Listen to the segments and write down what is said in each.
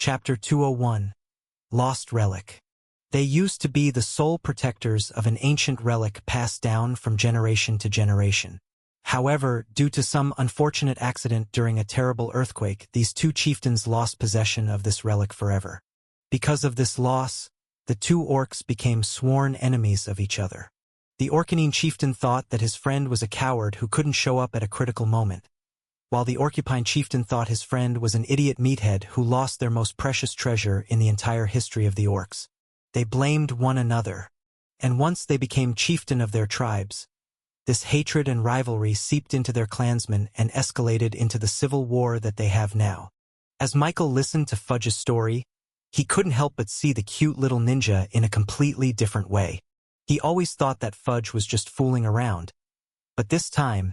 Chapter 201. Lost Relic. They used to be the sole protectors of an ancient relic passed down from generation to generation. However, due to some unfortunate accident during a terrible earthquake, these two chieftains lost possession of this relic forever. Because of this loss, the two orcs became sworn enemies of each other. The Orcanine chieftain thought that his friend was a coward who couldn't show up at a critical moment, while the Orcupine chieftain thought his friend was an idiot meathead who lost their most precious treasure in the entire history of the orcs. They blamed one another, and once they became chieftain of their tribes, this hatred and rivalry seeped into their clansmen and escalated into the civil war that they have now. As Michael listened to Fudge's story, he couldn't help but see the cute little ninja in a completely different way. He always thought that Fudge was just fooling around, but this time,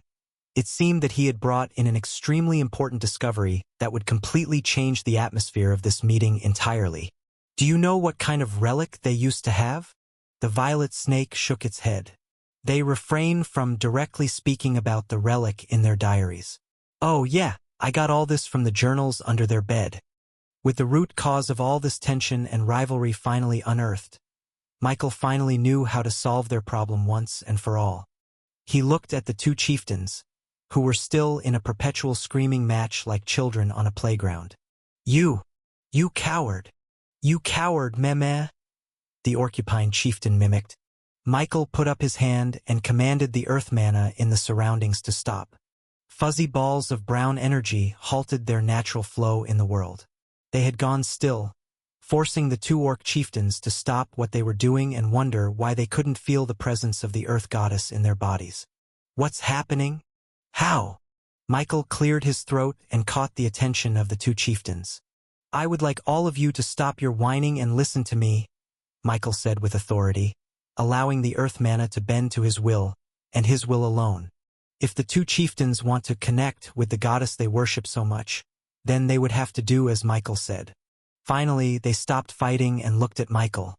it seemed that he had brought in an extremely important discovery that would completely change the atmosphere of this meeting entirely. Do you know what kind of relic they used to have? The violet snake shook its head. They refrained from directly speaking about the relic in their diaries. Oh yeah, I got all this from the journals under their bed. With the root cause of all this tension and rivalry finally unearthed, Michael finally knew how to solve their problem once and for all. He looked at the two chieftains, who were still in a perpetual screaming match like children on a playground. You coward! You coward, meh. The Orcupine chieftain mimicked. Michael put up his hand and commanded the earth mana in the surroundings to stop. Fuzzy balls of brown energy halted their natural flow in the world. They had gone still, forcing the two orc chieftains to stop what they were doing and wonder why they couldn't feel the presence of the earth goddess in their bodies. What's happening? How? Michael cleared his throat and caught the attention of the two chieftains. I would like all of you to stop your whining and listen to me, Michael said with authority, allowing the earth mana to bend to his will, and his will alone. If the two chieftains want to connect with the goddess they worship so much, then they would have to do as Michael said. Finally, they stopped fighting and looked at Michael.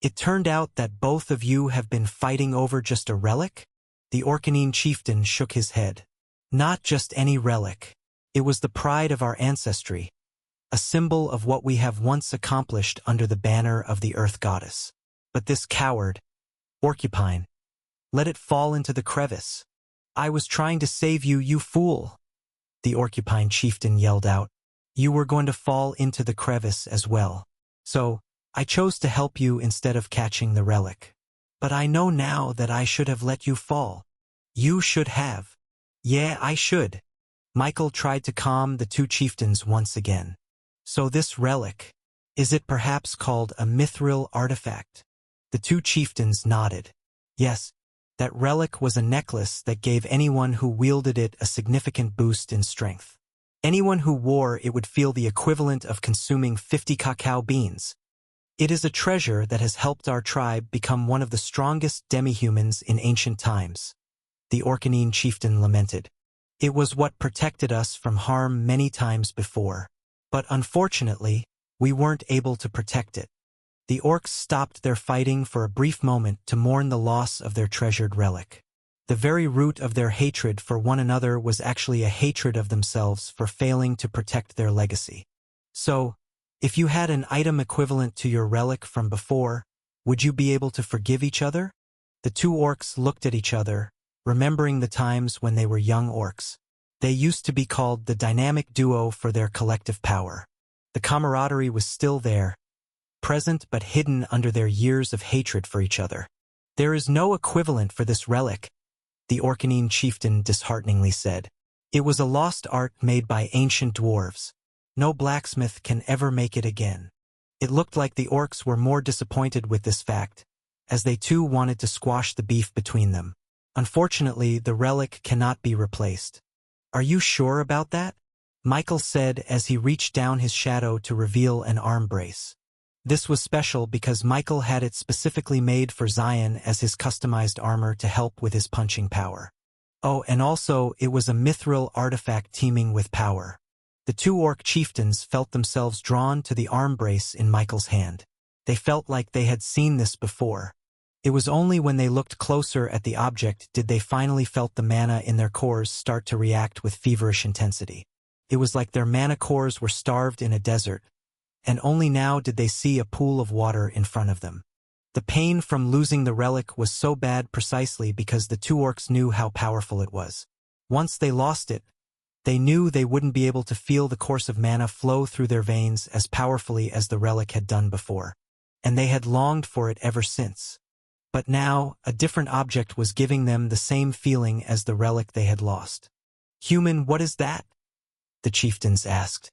It turned out that both of you have been fighting over just a relic? The Orcanine chieftain shook his head. Not just any relic. It was the pride of our ancestry, a symbol of what we have once accomplished under the banner of the earth goddess. But this coward, Orcupine, let it fall into the crevice. I was trying to save you, you fool! The Orcupine chieftain yelled out. You were going to fall into the crevice as well. So, I chose to help you instead of catching the relic. But I know now that I should have let you fall. You should have. Yeah, I should. Michael tried to calm the two chieftains once again. So this relic, is it perhaps called a mithril artifact? The two chieftains nodded. Yes, that relic was a necklace that gave anyone who wielded it a significant boost in strength. Anyone who wore it would feel the equivalent of consuming 50 cacao beans. It is a treasure that has helped our tribe become one of the strongest demi-humans in ancient times. The Orcanine chieftain lamented. It was what protected us from harm many times before. But unfortunately, we weren't able to protect it. The orcs stopped their fighting for a brief moment to mourn the loss of their treasured relic. The very root of their hatred for one another was actually a hatred of themselves for failing to protect their legacy. So, if you had an item equivalent to your relic from before, would you be able to forgive each other? The two orcs looked at each other, remembering the times when they were young orcs. They used to be called the dynamic duo for their collective power. The camaraderie was still there, present but hidden under their years of hatred for each other. There is no equivalent for this relic, the Orcanine chieftain dishearteningly said. It was a lost art made by ancient dwarves. No blacksmith can ever make it again. It looked like the orcs were more disappointed with this fact, as they too wanted to squash the beef between them. Unfortunately, the relic cannot be replaced. Are you sure about that? Michael said as he reached down his shadow to reveal an arm brace. This was special because Michael had it specifically made for Zion as his customized armor to help with his punching power. Oh, and also it was a mithril artifact teeming with power. The two orc chieftains felt themselves drawn to the arm brace in Michael's hand. They felt like they had seen this before. It was only when they looked closer at the object did they finally felt the mana in their cores start to react with feverish intensity. It was like their mana cores were starved in a desert, and only now did they see a pool of water in front of them. The pain from losing the relic was so bad precisely because the two orcs knew how powerful it was. Once they lost it, they knew they wouldn't be able to feel the course of mana flow through their veins as powerfully as the relic had done before, and they had longed for it ever since. But now, a different object was giving them the same feeling as the relic they had lost. "Human, what is that?" the chieftains asked.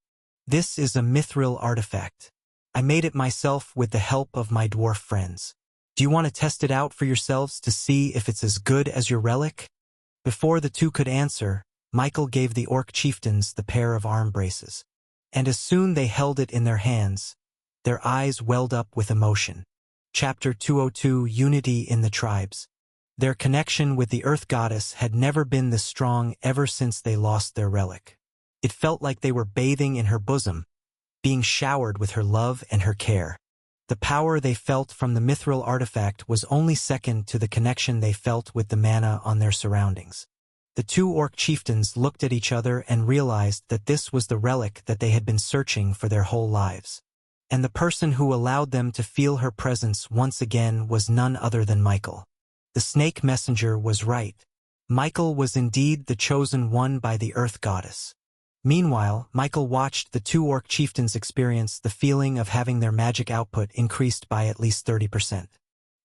"This is a mithril artifact. I made it myself with the help of my dwarf friends. Do you want to test it out for yourselves to see if it's as good as your relic?" Before the two could answer, Michael gave the orc chieftains the pair of arm braces. And as soon they held it in their hands, their eyes welled up with emotion. Chapter 202, Unity in the Tribes. Their connection with the Earth Goddess had never been this strong ever since they lost their relic. It felt like they were bathing in her bosom, being showered with her love and her care. The power they felt from the mithril artifact was only second to the connection they felt with the mana on their surroundings. The two orc chieftains looked at each other and realized that this was the relic that they had been searching for their whole lives. And the person who allowed them to feel her presence once again was none other than Michael. The snake messenger was right. Michael was indeed the chosen one by the Earth Goddess. Meanwhile, Michael watched the two orc chieftains experience the feeling of having their magic output increased by at least 30%.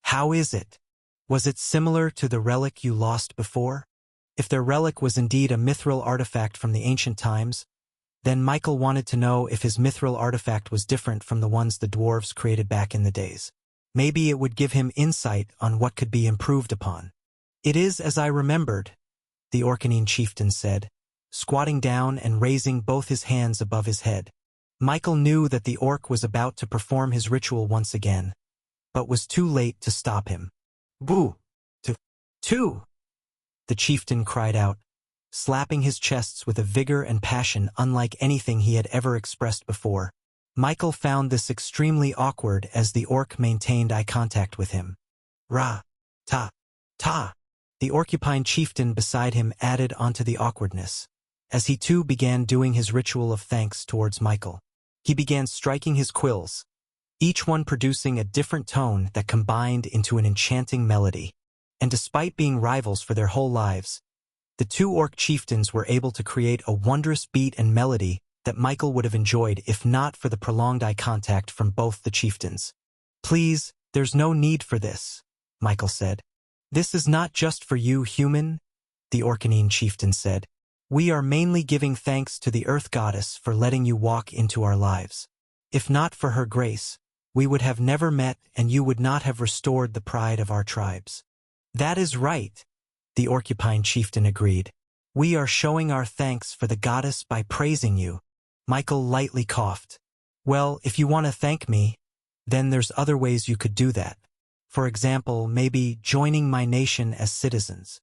"How is it? Was it similar to the relic you lost before?" If their relic was indeed a mithril artifact from the ancient times, then Michael wanted to know if his mithril artifact was different from the ones the dwarves created back in the days. Maybe it would give him insight on what could be improved upon. "It is as I remembered," the Orcanine chieftain said, squatting down and raising both his hands above his head. Michael knew that the orc was about to perform his ritual once again, but was too late to stop him. "Boo! Two! The chieftain cried out, slapping his chests with a vigor and passion unlike anything he had ever expressed before. Michael found this extremely awkward as the orc maintained eye contact with him. "Ra! Ta! Ta!" The Orcupine chieftain beside him added onto the awkwardness, as he too began doing his ritual of thanks towards Michael. He began striking his quills, each one producing a different tone that combined into an enchanting melody. And despite being rivals for their whole lives, the two orc chieftains were able to create a wondrous beat and melody that Michael would have enjoyed if not for the prolonged eye contact from both the chieftains. "Please, there's no need for this," Michael said. "This is not just for you, human," the Orcanine chieftain said. "We are mainly giving thanks to the Earth Goddess for letting you walk into our lives. If not for her grace, we would have never met and you would not have restored the pride of our tribes." "That is right," the Orcupine chieftain agreed. "We are showing our thanks for the goddess by praising you." Michael lightly coughed. "Well, if you want to thank me, then there's other ways you could do that. For example, maybe joining my nation as citizens."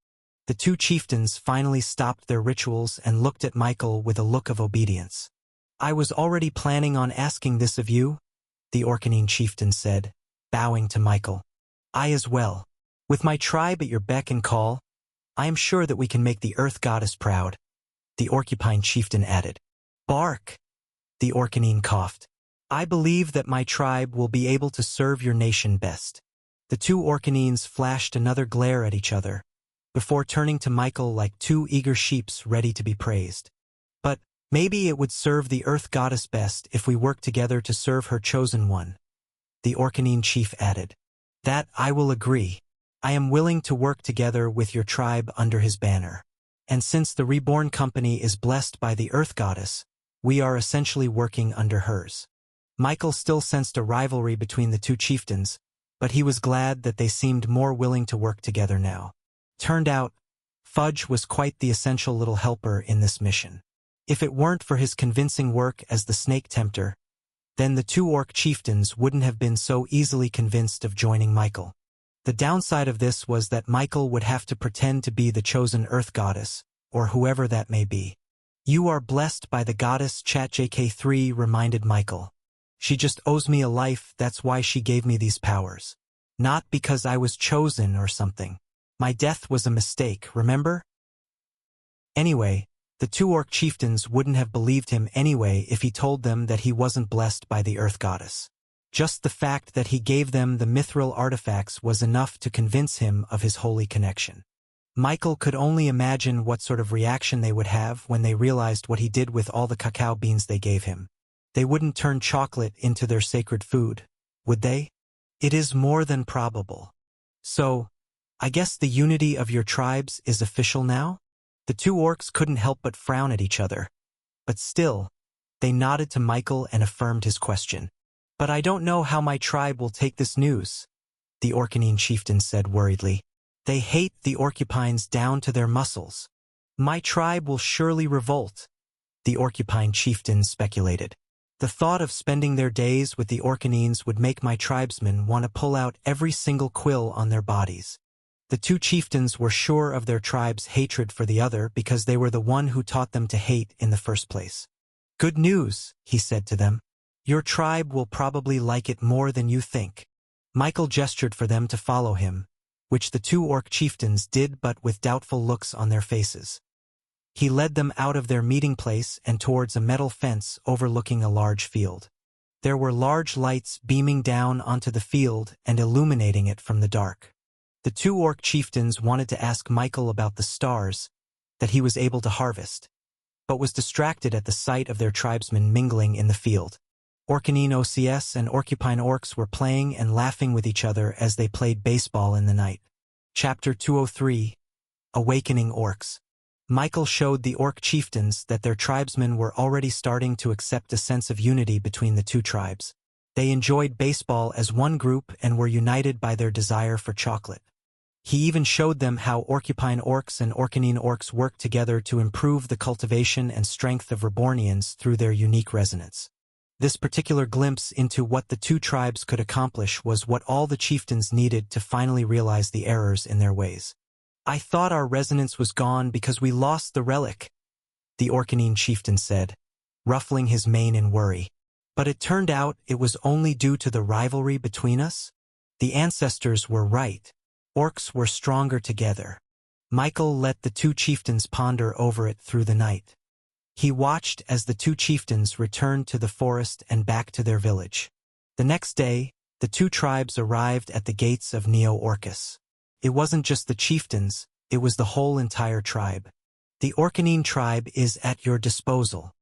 The two chieftains finally stopped their rituals and looked at Michael with a look of obedience. "I was already planning on asking this of you," the Orcanine chieftain said, bowing to Michael. "I as well. With my tribe at your beck and call, I am sure that we can make the Earth Goddess proud," the Orcupine chieftain added. "Bark!" the Orcanine coughed. "I believe that my tribe will be able to serve your nation best." The two Orcanines flashed another glare at each other, before turning to Michael like two eager sheeps ready to be praised. "But maybe it would serve the Earth Goddess best if we work together to serve her chosen one," the Orcanine chief added. "That I will agree. I am willing to work together with your tribe under his banner. And since the Reborn company is blessed by the Earth Goddess, we are essentially working under hers." Michael still sensed a rivalry between the two chieftains, but he was glad that they seemed more willing to work together now. Turned out, Fudge was quite the essential little helper in this mission. If it weren't for his convincing work as the snake tempter, then the two orc chieftains wouldn't have been so easily convinced of joining Michael. The downside of this was that Michael would have to pretend to be the chosen Earth Goddess, or whoever that may be. "You are blessed by the goddess," ChatJK3 reminded Michael. "She just owes me a life, that's why she gave me these powers. Not because I was chosen or something. My death was a mistake, remember?" Anyway, The two orc chieftains wouldn't have believed him anyway if he told them that he wasn't blessed by the earth goddess. Just the fact that he gave them the mithril artifacts was enough to convince him of his holy connection. Michael could only imagine what sort of reaction they would have when they realized what he did with all the cacao beans they gave him. They wouldn't turn chocolate into their sacred food, would they? It is more than probable. So, I guess the unity of your tribes is official now? The two orcs couldn't help but frown at each other. But still, they nodded to Michael and affirmed his question. But I don't know how my tribe will take this news, the Orcanine chieftain said worriedly. They hate the Orcupines down to their muscles. My tribe will surely revolt, the Orcupine chieftain speculated. The thought of spending their days with the Orcanines would make my tribesmen want to pull out every single quill on their bodies. The two chieftains were sure of their tribe's hatred for the other because they were the one who taught them to hate in the first place. Good news, he said to them. Your tribe will probably like it more than you think. Michael gestured for them to follow him, which the two orc chieftains did but with doubtful looks on their faces. He led them out of their meeting place and towards a metal fence overlooking a large field. There were large lights beaming down onto the field and illuminating it from the dark. The two orc chieftains wanted to ask Michael about the stars that he was able to harvest, but was distracted at the sight of their tribesmen mingling in the field. Orcanine OCS and Orcupine orcs were playing and laughing with each other as they played baseball in the night. Chapter 203 Awakening Orcs. Michael showed the orc chieftains that their tribesmen were already starting to accept a sense of unity between the two tribes. They enjoyed baseball as one group and were united by their desire for chocolate. He even showed them how Orcupine orcs and Orcanine orcs work together to improve the cultivation and strength of Rebornians through their unique resonance. This particular glimpse into what the two tribes could accomplish was what all the chieftains needed to finally realize the errors in their ways. I thought our resonance was gone because we lost the relic, the Orcanine chieftain said, ruffling his mane in worry. But it turned out it was only due to the rivalry between us. The ancestors were right. Orcs were stronger together. Michael let the two chieftains ponder over it through the night. He watched as the two chieftains returned to the forest and back to their village. The next day, the two tribes arrived at the gates of Neo-Orcus. It wasn't just the chieftains, it was the whole entire tribe. The Orcanine tribe is at your disposal.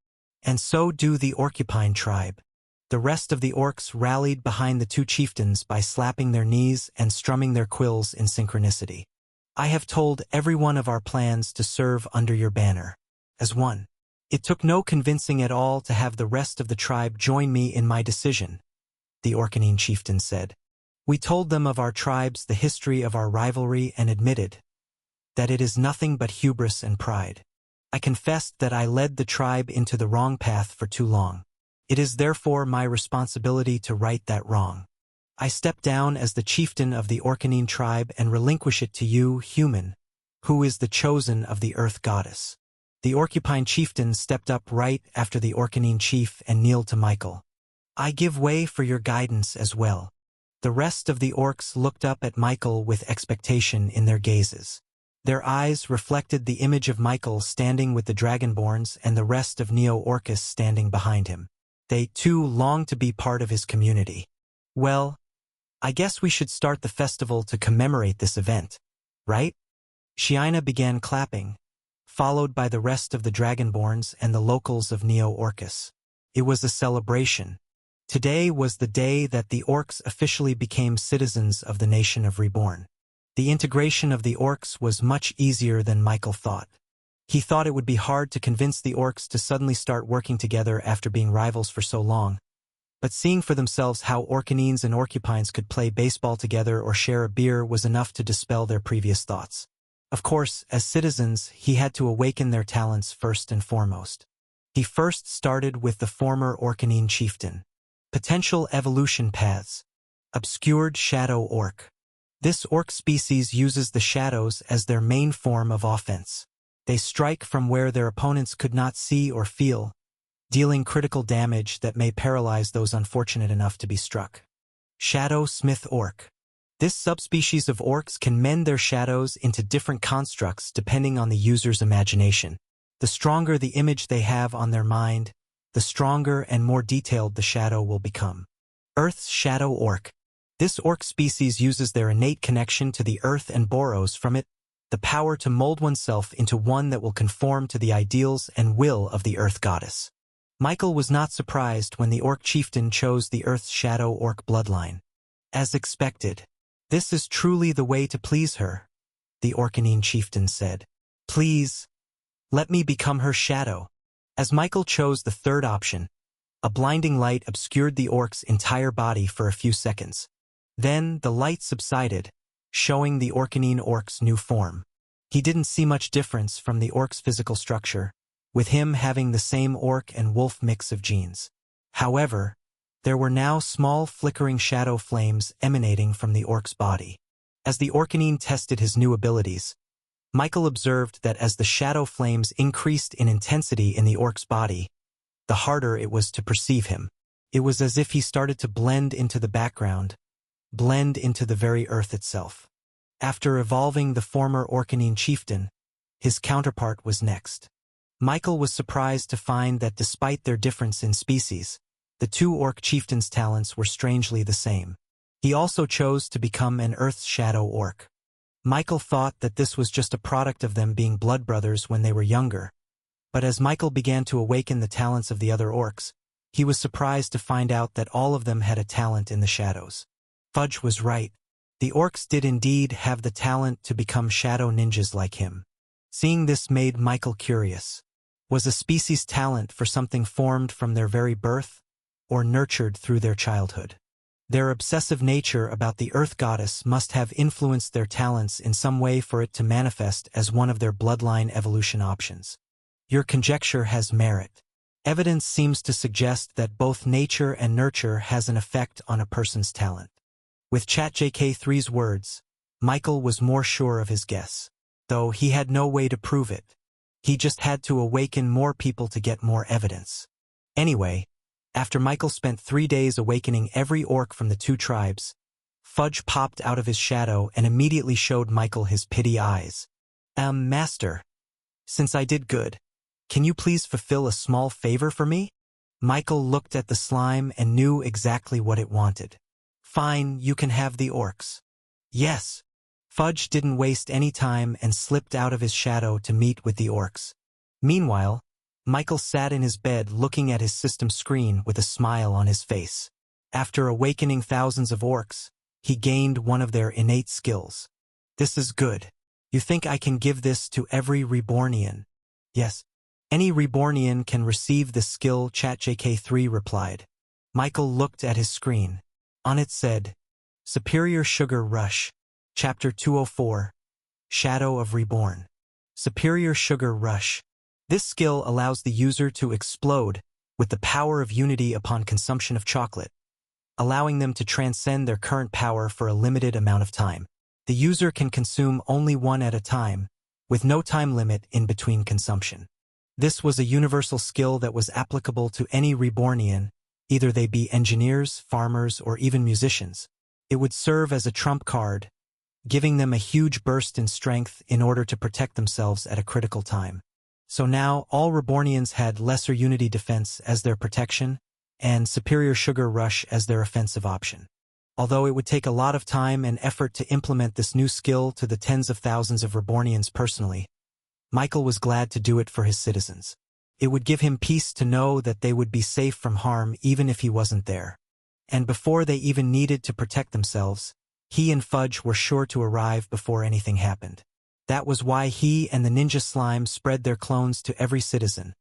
And so do the Orcupine tribe. The rest of the orcs rallied behind the two chieftains by slapping their knees and strumming their quills in synchronicity. I have told everyone of our plans to serve under your banner. As one. It took no convincing at all to have the rest of the tribe join me in my decision, the Orcanine chieftain said. We told them of our tribes, the history of our rivalry, and admitted that it is nothing but hubris and pride. I confessed that I led the tribe into the wrong path for too long. It is therefore my responsibility to right that wrong. I step down as the chieftain of the Orcanine tribe and relinquish it to you, human, who is the chosen of the earth goddess. The Orcupine chieftain stepped up right after the Orcanine chief and kneeled to Michael. I give way for your guidance as well. The rest of the orcs looked up at Michael with expectation in their gazes. Their eyes reflected the image of Michael standing with the Dragonborns and the rest of Neo-Orcus standing behind him. They, too, longed to be part of his community. Well, I guess we should start the festival to commemorate this event, right? Shiina began clapping, followed by the rest of the Dragonborns and the locals of Neo-Orcus. It was a celebration. Today was the day that the orcs officially became citizens of the nation of Reborn. The integration of the orcs was much easier than Michael thought. He thought it would be hard to convince the orcs to suddenly start working together after being rivals for so long. But seeing for themselves how Orcanines and Orcupines could play baseball together or share a beer was enough to dispel their previous thoughts. Of course, as citizens, he had to awaken their talents first and foremost. He first started with the former Orcanine chieftain. Potential evolution paths. Obscured shadow orc. This orc species uses the shadows as their main form of offense. They strike from where their opponents could not see or feel, dealing critical damage that may paralyze those unfortunate enough to be struck. Shadow Smith Orc. This subspecies of orcs can mend their shadows into different constructs depending on the user's imagination. The stronger the image they have on their mind, the stronger and more detailed the shadow will become. Earth's shadow orc. This orc species uses their innate connection to the earth and borrows from it the power to mold oneself into one that will conform to the ideals and will of the earth goddess. Michael was not surprised when the orc chieftain chose the earth's shadow orc bloodline. As expected, "This is truly the way to please her," the Orcanine chieftain said. "Please, let me become her shadow." As Michael chose the third option, a blinding light obscured the orc's entire body for a few seconds. Then the light subsided, showing the Orcanine orc's new form. He didn't see much difference from the orc's physical structure, with him having the same orc and wolf mix of genes. However, there were now small flickering shadow flames emanating from the orc's body. As the Orcanine tested his new abilities, Michael observed that as the shadow flames increased in intensity in the orc's body, the harder it was to perceive him. It was as if he started to blend into the background, blend into the very earth itself. After evolving the former Orcanine chieftain, his counterpart was next. Michael was surprised to find that despite their difference in species, the two orc chieftains' talents were strangely the same. He also chose to become an Earth's shadow orc. Michael thought that this was just a product of them being blood brothers when they were younger, but as Michael began to awaken the talents of the other orcs, he was surprised to find out that all of them had a talent in the shadows. Fudge was right. The orcs did indeed have the talent to become shadow ninjas like him. Seeing this made Michael curious. Was a species' talent for something formed from their very birth, or nurtured through their childhood? Their obsessive nature about the Earth Goddess must have influenced their talents in some way for it to manifest as one of their bloodline evolution options. Your conjecture has merit. Evidence seems to suggest that both nature and nurture has an effect on a person's talent. With ChatJK3's words, Michael was more sure of his guess, though he had no way to prove it. He just had to awaken more people to get more evidence. Anyway, after Michael spent 3 days awakening every orc from the two tribes, Fudge popped out of his shadow and immediately showed Michael his pity eyes. Master, since I did good, can you please fulfill a small favor for me?" Michael looked at the slime and knew exactly what it wanted. "Fine, you can have the orcs." "Yes." Fudge didn't waste any time and slipped out of his shadow to meet with the orcs. Meanwhile, Michael sat in his bed looking at his system screen with a smile on his face. After awakening thousands of orcs, he gained one of their innate skills. "This is good. You think I can give this to every Rebornian?" "Yes. Any Rebornian can receive this skill," ChatJK3 replied. Michael looked at his screen. On it said, "Superior Sugar Rush, Chapter 204, Shadow of Reborn. Superior Sugar Rush. This skill allows the user to explode with the power of unity upon consumption of chocolate, allowing them to transcend their current power for a limited amount of time. The user can consume only one at a time, with no time limit in between consumption. This was a universal skill that was applicable to any Rebornian, either they be engineers, farmers, or even musicians. It would serve as a trump card, giving them a huge burst in strength in order to protect themselves at a critical time. So now all Rebornians had Lesser Unity Defense as their protection, and Superior Sugar Rush as their offensive option. Although it would take a lot of time and effort to implement this new skill to the tens of thousands of Rebornians personally, Michael was glad to do it for his citizens. It would give him peace to know that they would be safe from harm even if he wasn't there. And before they even needed to protect themselves, he and Fudge were sure to arrive before anything happened. That was why he and the ninja slime spread their clones to every citizen,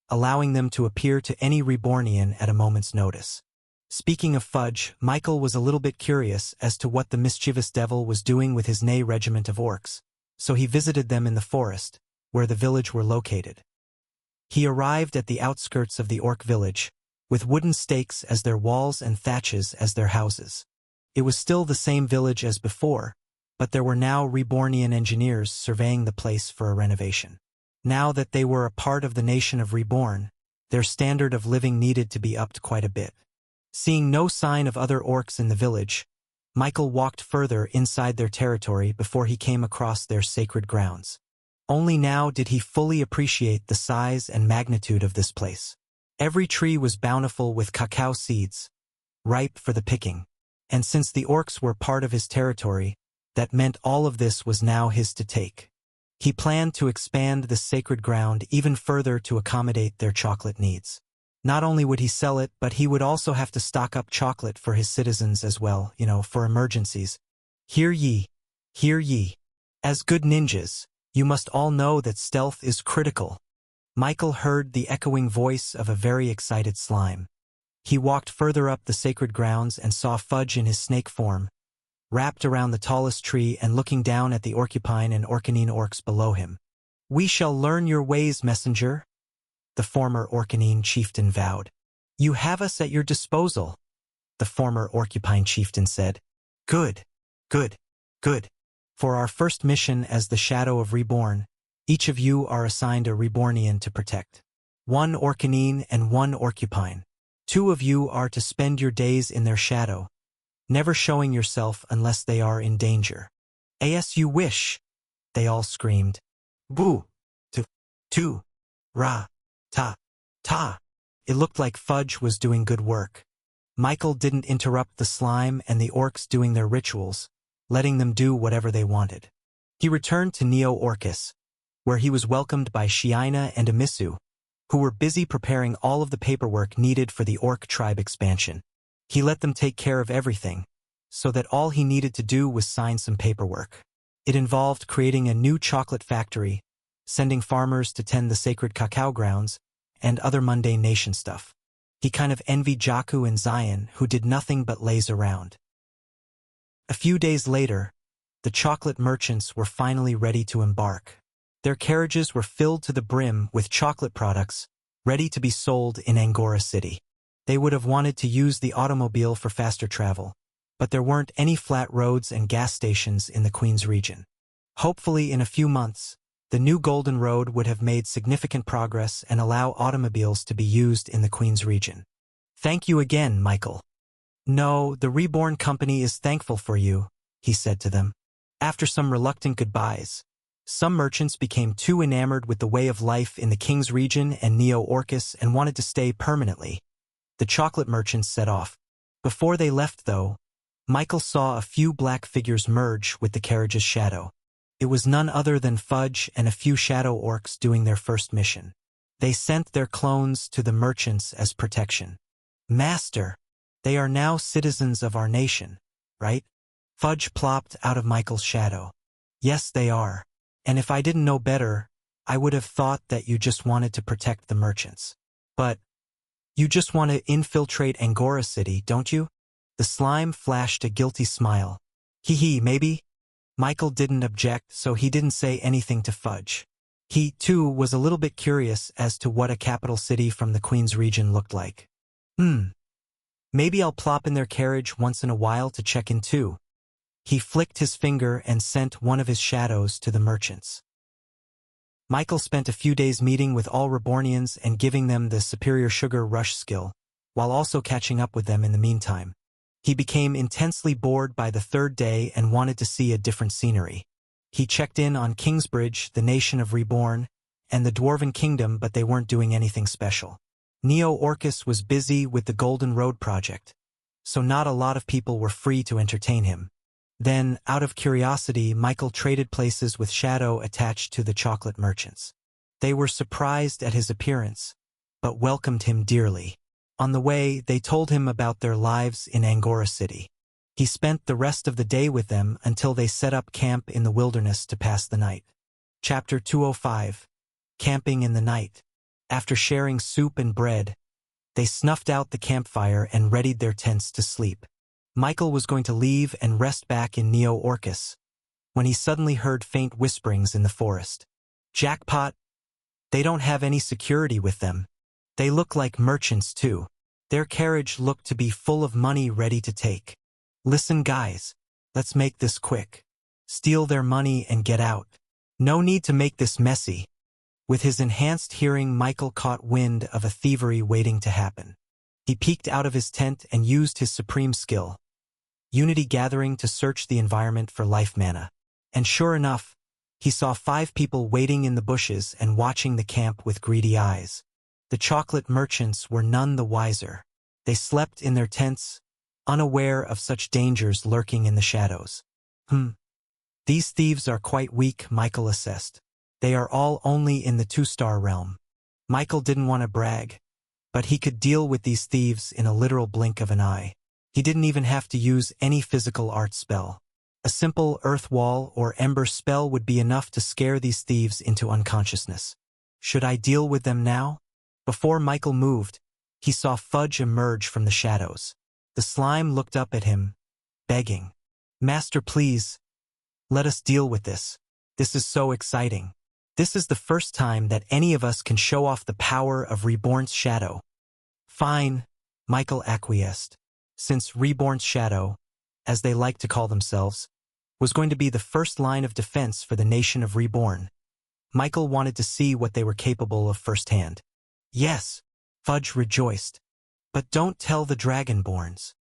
allowing them to appear to any Rebornian at a moment's notice. Speaking of Fudge, Michael was a little bit curious as to what the mischievous devil was doing with his Ney regiment of orcs, so he visited them in the forest, where the village were located. He arrived at the outskirts of the orc village, with wooden stakes as their walls and thatches as their houses. It was still the same village as before, but there were now Rebornian engineers surveying the place for a renovation. Now that they were a part of the nation of Reborn, their standard of living needed to be upped quite a bit. Seeing no sign of other orcs in the village, Michael walked further inside their territory before he came across their sacred grounds. Only now did he fully appreciate the size and magnitude of this place. Every tree was bountiful with cacao seeds, ripe for the picking. And since the orcs were part of his territory, that meant all of this was now his to take. He planned to expand the sacred ground even further to accommodate their chocolate needs. Not only would he sell it, but he would also have to stock up chocolate for his citizens as well, for emergencies. Hear ye, hear ye. As good ninjas, you must all know that stealth is critical. Michael heard the echoing voice of a very excited slime. He walked further up the sacred grounds and saw Fudge in his snake form, wrapped around the tallest tree and looking down at the Orcupine and Orcanine orcs below him. "We shall learn your ways, messenger," the former Orcanine chieftain vowed. "You have us at your disposal," the former Orcupine chieftain said. "Good, good, good. For our first mission as the Shadow of Reborn, each of you are assigned a Rebornian to protect. 1 Orcanine and 1 Orcupine. 2 of you are to spend your days in their shadow, never showing yourself unless they are in danger. As you wish," they all screamed. "Boo! Tu! Ra! Ta! Ta!" It looked like Fudge was doing good work. Michael didn't interrupt the slime and the orcs doing their rituals, letting them do whatever they wanted. He returned to Neo-Orcus, where he was welcomed by Shiina and Amisu, who were busy preparing all of the paperwork needed for the orc tribe expansion. He let them take care of everything, so that all he needed to do was sign some paperwork. It involved creating a new chocolate factory, sending farmers to tend the sacred cacao grounds, and other mundane nation stuff. He kind of envied Jakku and Zion, who did nothing but laze around. A few days later, the chocolate merchants were finally ready to embark. Their carriages were filled to the brim with chocolate products, ready to be sold in Angora City. They would have wanted to use the automobile for faster travel, but there weren't any flat roads and gas stations in the Queen's region. Hopefully in a few months, the new Golden Road would have made significant progress and allow automobiles to be used in the Queen's region. "Thank you again, Michael." "No, the Reborn Company is thankful for you," he said to them. After some reluctant goodbyes, some merchants became too enamored with the way of life in the King's region and Neo-Orcus and wanted to stay permanently. The chocolate merchants set off. Before they left, though, Michael saw a few black figures merge with the carriage's shadow. It was none other than Fudge and a few shadow orcs doing their first mission. They sent their clones to the merchants as protection. "Master, they are now citizens of our nation, right?" Fudge plopped out of Michael's shadow. "Yes, they are. And if I didn't know better, I would have thought that you just wanted to protect the merchants. But you just want to infiltrate Angora City, don't you?" The slime flashed a guilty smile. "Hee, maybe." Michael didn't object, so he didn't say anything to Fudge. He, too, was a little bit curious as to what a capital city from the Queen's region looked like. Maybe I'll plop in their carriage once in a while to check in too." He flicked his finger and sent one of his shadows to the merchants. Michael spent a few days meeting with all Rebornians and giving them the superior sugar rush skill, while also catching up with them in the meantime. He became intensely bored by the 3rd day and wanted to see a different scenery. He checked in on Kingsbridge, the nation of Reborn, and the Dwarven Kingdom, but they weren't doing anything special. Neo-Orcus was busy with the Golden Road project, so not a lot of people were free to entertain him. Then, out of curiosity, Michael traded places with Shadow attached to the chocolate merchants. They were surprised at his appearance, but welcomed him dearly. On the way, they told him about their lives in Angora City. He spent the rest of the day with them until they set up camp in the wilderness to pass the night. Chapter 205. Camping in the Night. After sharing soup and bread, they snuffed out the campfire and readied their tents to sleep. Michael was going to leave and rest back in Neo-Orcus, when he suddenly heard faint whisperings in the forest. "Jackpot! They don't have any security with them. They look like merchants too. Their carriage looked to be full of money ready to take. Listen, guys, let's make this quick. Steal their money and get out. No need to make this messy." With his enhanced hearing, Michael caught wind of a thievery waiting to happen. He peeked out of his tent and used his supreme skill, Unity Gathering, to search the environment for life mana. And sure enough, he saw 5 people waiting in the bushes and watching the camp with greedy eyes. The chocolate merchants were none the wiser. They slept in their tents, unaware of such dangers lurking in the shadows. These thieves are quite weak, Michael assessed. They are all only in the 2-star realm. Michael didn't want to brag, but he could deal with these thieves in a literal blink of an eye. He didn't even have to use any physical art spell. A simple earth wall or ember spell would be enough to scare these thieves into unconsciousness. Should I deal with them now? Before Michael moved, he saw Fudge emerge from the shadows. The slime looked up at him, begging, "Master, please, let us deal with this. This is so exciting. This is the first time that any of us can show off the power of Reborn's shadow." "Fine," Michael acquiesced, since Reborn's shadow, as they like to call themselves, was going to be the first line of defense for the nation of Reborn. Michael wanted to see what they were capable of firsthand. "Yes," Fudge rejoiced. "But don't tell the Dragonborns."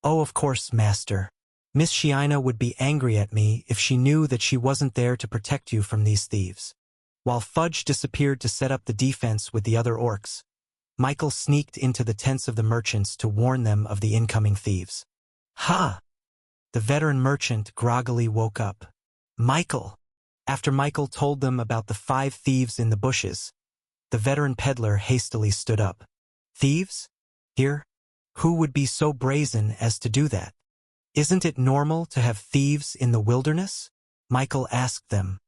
"Oh, of course, Master. Miss Shiina would be angry at me if she knew that she wasn't there to protect you from these thieves." While Fudge disappeared to set up the defense with the other orcs, Michael sneaked into the tents of the merchants to warn them of the incoming thieves. "Ha!" The veteran merchant groggily woke up. "Michael!" After Michael told them about the 5 thieves in the bushes, the veteran peddler hastily stood up. "Thieves? Here? Who would be so brazen as to do that? Isn't it normal to have thieves in the wilderness?" Michael asked them.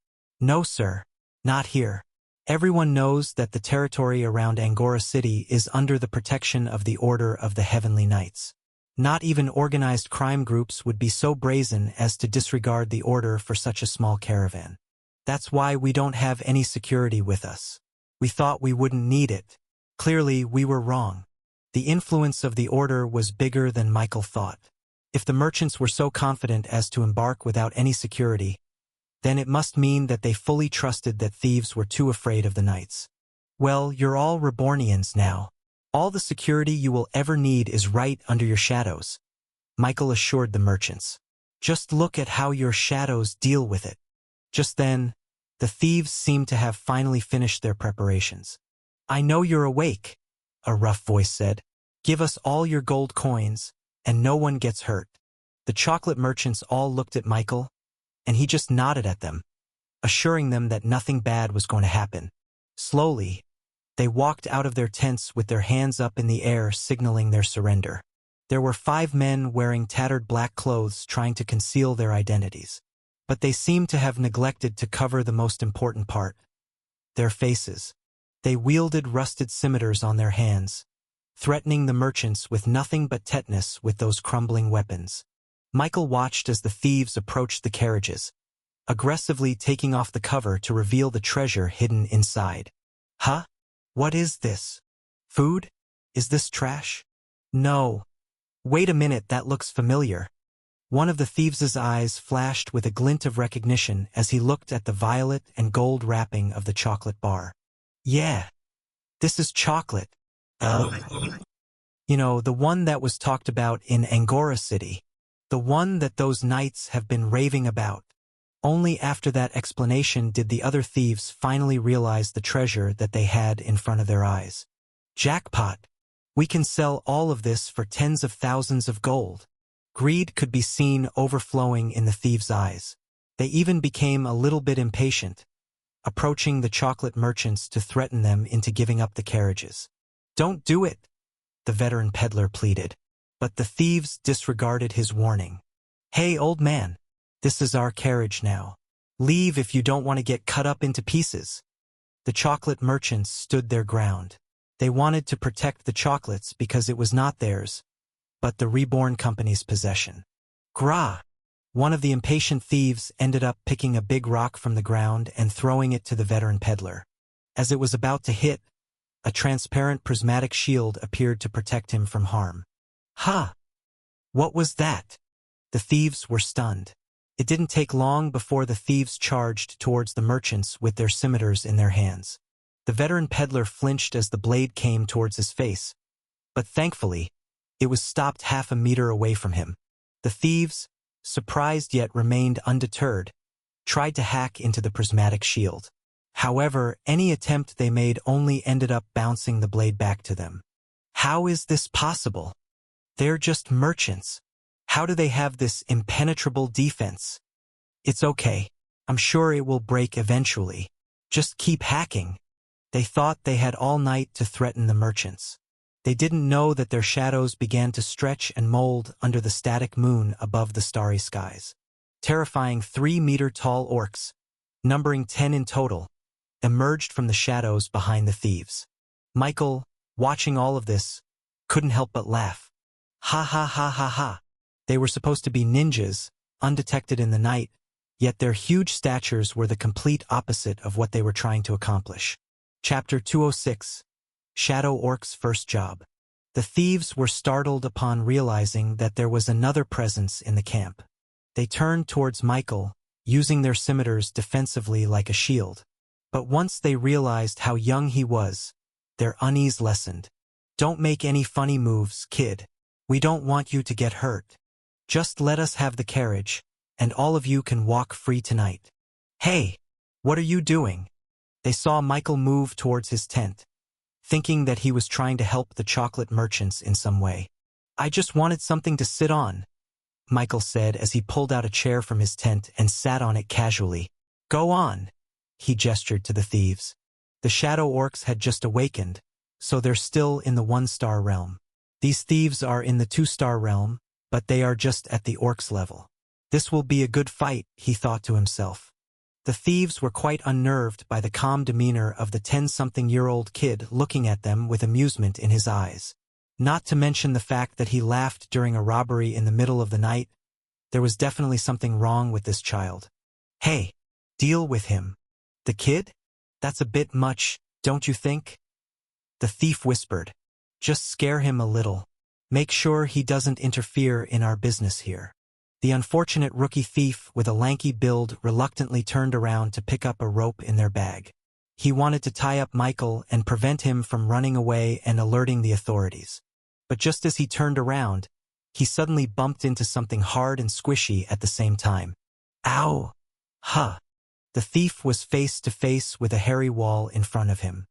"No, sir. Not here. Everyone knows that the territory around Angora City is under the protection of the Order of the Heavenly Knights. Not even organized crime groups would be so brazen as to disregard the order for such a small caravan. That's why we don't have any security with us. We thought we wouldn't need it. Clearly, we were wrong. The influence of the order was bigger than Michael thought. If the merchants were so confident as to embark without any security, then it must mean that they fully trusted that thieves were too afraid of the knights. Well, you're all Rebornians now. All the security you will ever need is right under your shadows, Michael assured the merchants. Just look at how your shadows deal with it. Just then, the thieves seemed to have finally finished their preparations. "I know you're awake," a rough voice said. "Give us all your gold coins, and no one gets hurt." The chocolate merchants all looked at Michael, and he just nodded at them, assuring them that nothing bad was going to happen. Slowly, they walked out of their tents with their hands up in the air, signaling their surrender. There were 5 men wearing tattered black clothes trying to conceal their identities, but they seemed to have neglected to cover the most important part: their faces. They wielded rusted scimitars on their hands, threatening the merchants with nothing but tetanus with those crumbling weapons. Michael watched as the thieves approached the carriages, aggressively taking off the cover to reveal the treasure hidden inside. "Huh? What is this? Food? Is this trash? No. Wait a minute, that looks familiar." One of the thieves' eyes flashed with a glint of recognition as he looked at the violet and gold wrapping of the chocolate bar. "Yeah, this is chocolate. You know, the one that was talked about in Angora City. The one that those knights have been raving about." Only after that explanation did the other thieves finally realize the treasure that they had in front of their eyes. "Jackpot! We can sell all of this for tens of thousands of gold." Greed could be seen overflowing in the thieves' eyes. They even became a little bit impatient, approaching the chocolate merchants to threaten them into giving up the carriages. "Don't do it," the veteran peddler pleaded. But the thieves disregarded his warning. "Hey, old man, this is our carriage now. Leave if you don't want to get cut up into pieces." The chocolate merchants stood their ground. They wanted to protect the chocolates because it was not theirs, but the Reborn Company's possession. Grah! One of the impatient thieves ended up picking a big rock from the ground and throwing it to the veteran peddler. As it was about to hit, a transparent prismatic shield appeared to protect him from harm. "Ha! What was that?" The thieves were stunned. It didn't take long before the thieves charged towards the merchants with their scimitars in their hands. The veteran peddler flinched as the blade came towards his face, but thankfully, it was stopped half a meter away from him. The thieves, surprised yet remained undeterred, tried to hack into the prismatic shield. However, any attempt they made only ended up bouncing the blade back to them. How is this possible? They're just merchants. How do they have this impenetrable defense? It's okay. I'm sure it will break eventually. Just keep hacking. They thought they had all night to threaten the merchants. They didn't know that their shadows began to stretch and mold under the static moon above the starry skies. Terrifying 3-meter-tall orcs, numbering 10 in total, emerged from the shadows behind the thieves. Michael, watching all of this, couldn't help but laugh. Ha ha ha ha ha. They were supposed to be ninjas, undetected in the night, yet their huge statures were the complete opposite of what they were trying to accomplish. Chapter 206. Shadow Orc's First Job. The thieves were startled upon realizing that there was another presence in the camp. They turned towards Michael, using their scimitars defensively like a shield. But once they realized how young he was, their unease lessened. Don't make any funny moves, kid. We don't want you to get hurt. Just let us have the carriage, and all of you can walk free tonight. Hey, what are you doing? They saw Michael move towards his tent, thinking that he was trying to help the chocolate merchants in some way. I just wanted something to sit on, Michael said as he pulled out a chair from his tent and sat on it casually. Go on, he gestured to the thieves. The shadow orcs had just awakened, so they're still in the 1-star realm. These thieves are in the 2-star realm, but they are just at the orcs level. This will be a good fight, he thought to himself. The thieves were quite unnerved by the calm demeanor of the 10-something-year-old kid looking at them with amusement in his eyes. Not to mention the fact that he laughed during a robbery in the middle of the night. There was definitely something wrong with this child. Hey, deal with him. The kid? That's a bit much, don't you think? The thief whispered. Just scare him a little. Make sure he doesn't interfere in our business here. The unfortunate rookie thief with a lanky build reluctantly turned around to pick up a rope in their bag. He wanted to tie up Michael and prevent him from running away and alerting the authorities. But just as he turned around, he suddenly bumped into something hard and squishy at the same time. Ow! Huh! The thief was face to face with a hairy wall in front of him.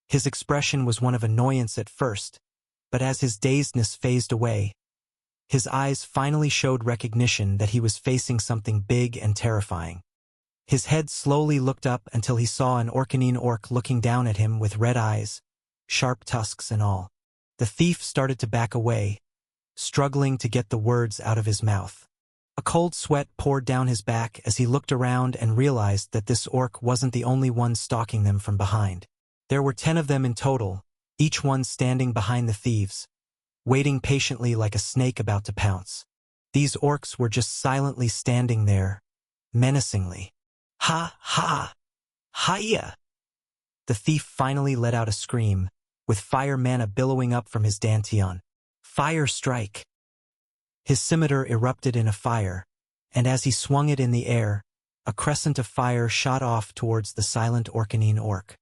His expression was one of annoyance at first, but as his dazedness phased away, his eyes finally showed recognition that he was facing something big and terrifying. His head slowly looked up until he saw an Orcanine orc looking down at him with red eyes, sharp tusks and all. The thief started to back away, struggling to get the words out of his mouth. A cold sweat poured down his back as he looked around and realized that this orc wasn't the only one stalking them from behind. There were 10 of them in total, each one standing behind the thieves, waiting patiently like a snake about to pounce. These orcs were just silently standing there, menacingly. Ha ha! Hiya! The thief finally let out a scream, with fire mana billowing up from his dantian. Fire strike! His scimitar erupted in a fire, and as he swung it in the air, a crescent of fire shot off towards the silent Orcanine orc.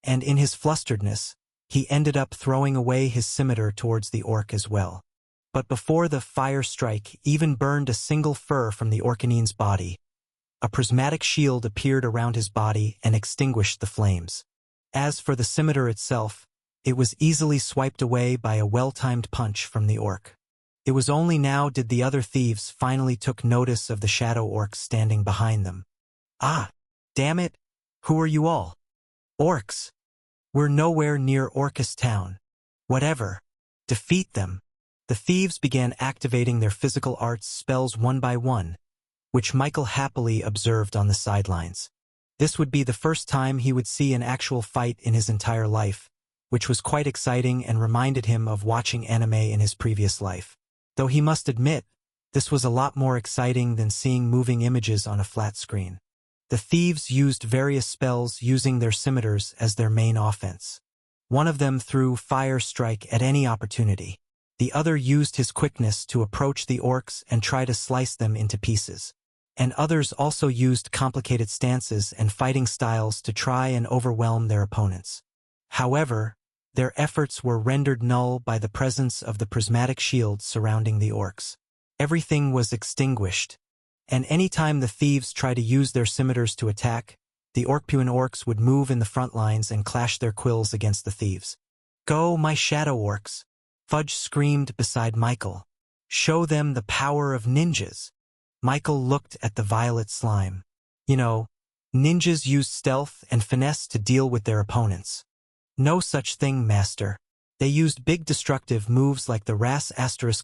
And in his flusteredness, he ended up throwing away his scimitar towards the orc as well. But before the fire strike even burned a single fur from the Orcanine's body, a prismatic shield appeared around his body and extinguished the flames. As for the scimitar itself, it was easily swiped away by a well-timed punch from the orc. It was only now did the other thieves finally took notice of the shadow orcs standing behind them. Ah, damn it! Who are you all? Orcs! We're nowhere near Orcus town. Whatever. Defeat them. The thieves began activating their physical arts spells one by one, which Michael happily observed on the sidelines. This would be the first time he would see an actual fight in his entire life, which was quite exciting and reminded him of watching anime in his previous life. Though he must admit, this was a lot more exciting than seeing moving images on a flat screen. The thieves used various spells using their scimitars as their main offense. One of them threw Fire Strike at any opportunity. The other used his quickness to approach the orcs and try to slice them into pieces. And others also used complicated stances and fighting styles to try and overwhelm their opponents. However, their efforts were rendered null by the presence of the prismatic shield surrounding the orcs. Everything was extinguished, And anytime the thieves try to use their scimitars to attack, the Orcpuan orcs would move in the front lines and clash their quills against the thieves. "Go, my shadow orcs!" Fudge screamed beside Michael. "Show them the power of ninjas." Michael looked at the violet slime. "You know, ninjas use stealth and finesse to deal with their opponents." "No such thing, master. They used big destructive moves like the Ras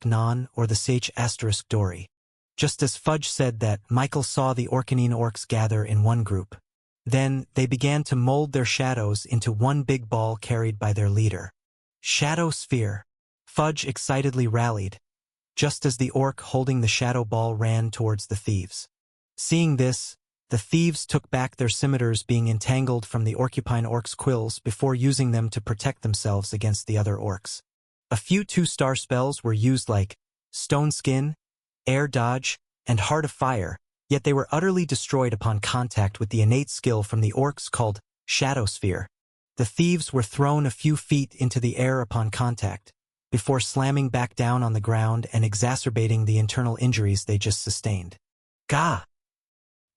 * Non or the Sage * Dory." Just as Fudge said that, Michael saw the Orcanine orcs gather in one group. Then, they began to mold their shadows into one big ball carried by their leader. "Shadow Sphere!" Fudge excitedly rallied, just as the orc holding the shadow ball ran towards the thieves. Seeing this, the thieves took back their scimitars, being entangled from the Orcupine orcs' quills before using them to protect themselves against the other orcs. A few 2-star spells were used like Stone Skin, Air Dodge, and Heart of Fire, yet they were utterly destroyed upon contact with the innate skill from the orcs called Shadow Sphere. The thieves were thrown a few feet into the air upon contact, before slamming back down on the ground and exacerbating the internal injuries they just sustained. "Gah!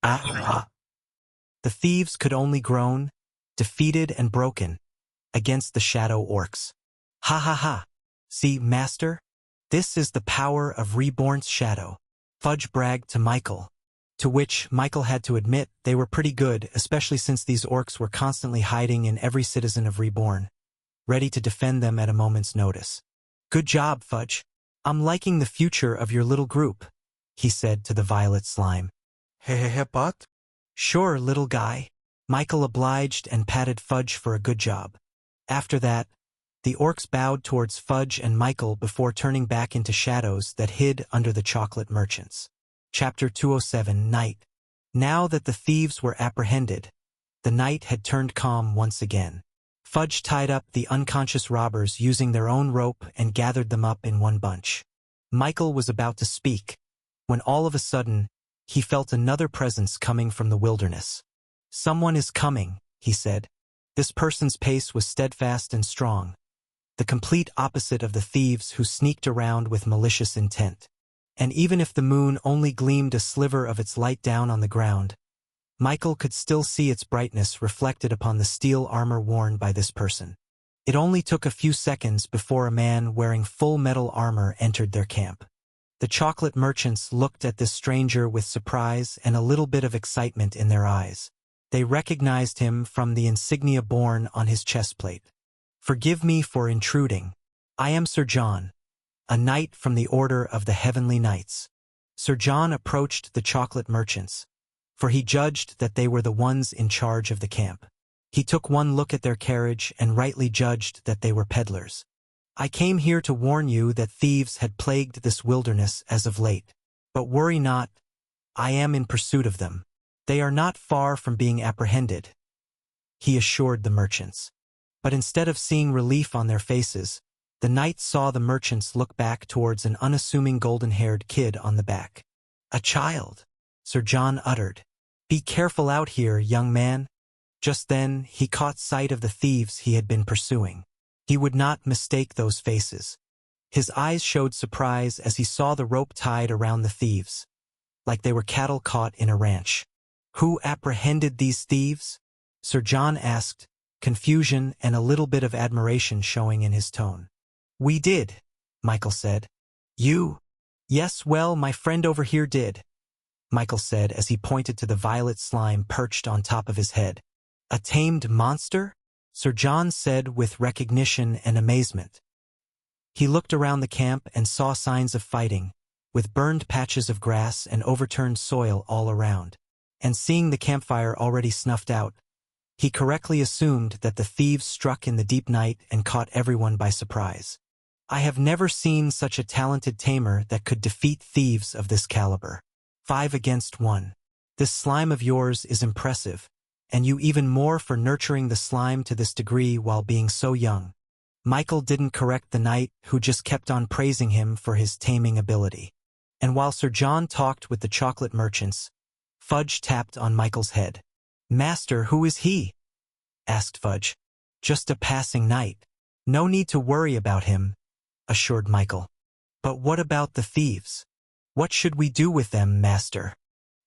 Ah!" The thieves could only groan, defeated and broken, against the shadow orcs. "Ha ha ha! See, master? This is the power of Reborn's shadow," Fudge bragged to Michael. To which Michael had to admit they were pretty good, especially since these orcs were constantly hiding in every citizen of Reborn, ready to defend them at a moment's notice. "Good job, Fudge. I'm liking the future of your little group," he said to the violet slime. Hehehe, but? "Sure, little guy." Michael obliged and patted Fudge for a good job. After that, the orcs bowed towards Fudge and Michael before turning back into shadows that hid under the chocolate merchants. Chapter 207, Night. Now that the thieves were apprehended, the night had turned calm once again. Fudge tied up the unconscious robbers using their own rope and gathered them up in one bunch. Michael was about to speak, when all of a sudden, he felt another presence coming from the wilderness. "Someone is coming," he said. This person's pace was steadfast and strong, the complete opposite of the thieves who sneaked around with malicious intent. And even if the moon only gleamed a sliver of its light down on the ground, Michael could still see its brightness reflected upon the steel armor worn by this person. It only took a few seconds before a man wearing full metal armor entered their camp. The chocolate merchants looked at this stranger with surprise and a little bit of excitement in their eyes. They recognized him from the insignia borne on his chestplate. "Forgive me for intruding. I am Sir John, a knight from the Order of the Heavenly Knights." Sir John approached the chocolate merchants, for he judged that they were the ones in charge of the camp. He took one look at their carriage and rightly judged that they were peddlers. "I came here to warn you that thieves had plagued this wilderness as of late. But worry not, I am in pursuit of them. They are not far from being apprehended," he assured the merchants. But instead of seeing relief on their faces, the knight saw the merchants look back towards an unassuming golden-haired kid on the back. "A child," Sir John uttered. "Be careful out here, young man." Just then, he caught sight of the thieves he had been pursuing. He would not mistake those faces. His eyes showed surprise as he saw the rope tied around the thieves, like they were cattle caught in a ranch. "Who apprehended these thieves?" Sir John asked, confusion and a little bit of admiration showing in his tone. "We did," Michael said. "You?" "Yes, well, my friend over here did," Michael said as he pointed to the violet slime perched on top of his head. "A tamed monster?" Sir John said with recognition and amazement. He looked around the camp and saw signs of fighting, with burned patches of grass and overturned soil all around. And seeing the campfire already snuffed out, he correctly assumed that the thieves struck in the deep night and caught everyone by surprise. "I have never seen such a talented tamer that could defeat thieves of this caliber. 5 against 1. This slime of yours is impressive, and you even more for nurturing the slime to this degree while being so young." Michael didn't correct the knight, who just kept on praising him for his taming ability. And while Sir John talked with the chocolate merchants, Fudge tapped on Michael's head. "Master, who is he?" asked Fudge. "Just a passing knight. No need to worry about him," assured Michael. "But what about the thieves? What should we do with them, master?"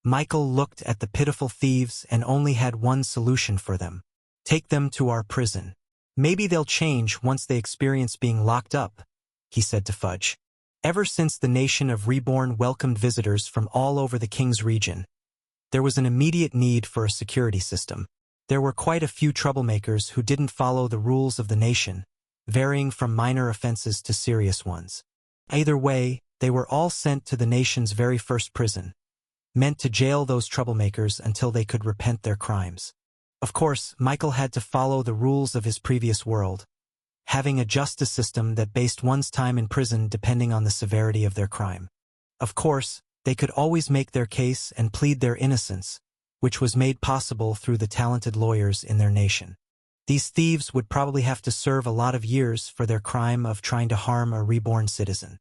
Michael looked at the pitiful thieves and only had one solution for them. Take them to our prison. Maybe they'll change once they experience being locked up, he said to Fudge. Ever since the nation of Reborn welcomed visitors from all over the King's region, there was an immediate need for a security system. There were quite a few troublemakers who didn't follow the rules of the nation, varying from minor offenses to serious ones. Either way, they were all sent to the nation's very first prison, meant to jail those troublemakers until they could repent their crimes. Of course, Michael had to follow the rules of his previous world, having a justice system that based one's time in prison depending on the severity of their crime. Of course, they could always make their case and plead their innocence, which was made possible through the talented lawyers in their nation. These thieves would probably have to serve a lot of years for their crime of trying to harm a reborn citizen.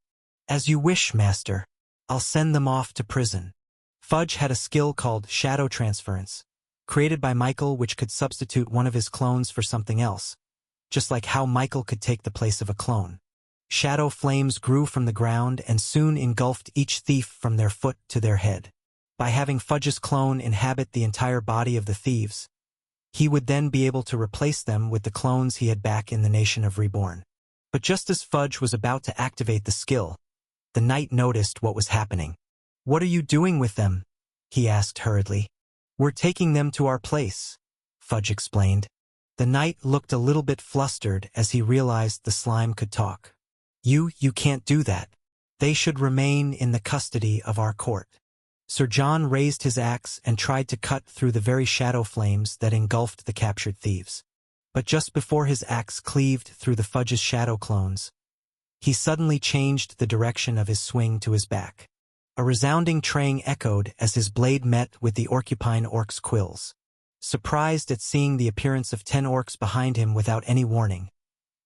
As you wish, Master. I'll send them off to prison. Fudge had a skill called shadow transference, created by Michael, which could substitute one of his clones for something else, just like how Michael could take the place of a clone. Shadow flames grew from the ground and soon engulfed each thief from their foot to their head. By having Fudge's clone inhabit the entire body of the thieves, he would then be able to replace them with the clones he had back in the nation of Reborn. But just as Fudge was about to activate the skill, the knight noticed what was happening. "What are you doing with them?" he asked hurriedly. "We're taking them to our place," Fudge explained. The knight looked a little bit flustered as he realized the slime could talk. You can't do that. They should remain in the custody of our court." Sir John raised his axe and tried to cut through the very shadow flames that engulfed the captured thieves. But just before his axe cleaved through the Fudge's shadow clones, he suddenly changed the direction of his swing to his back. A resounding trang echoed as his blade met with the Orcupine orc's quills. Surprised at seeing the appearance of 10 orcs behind him without any warning,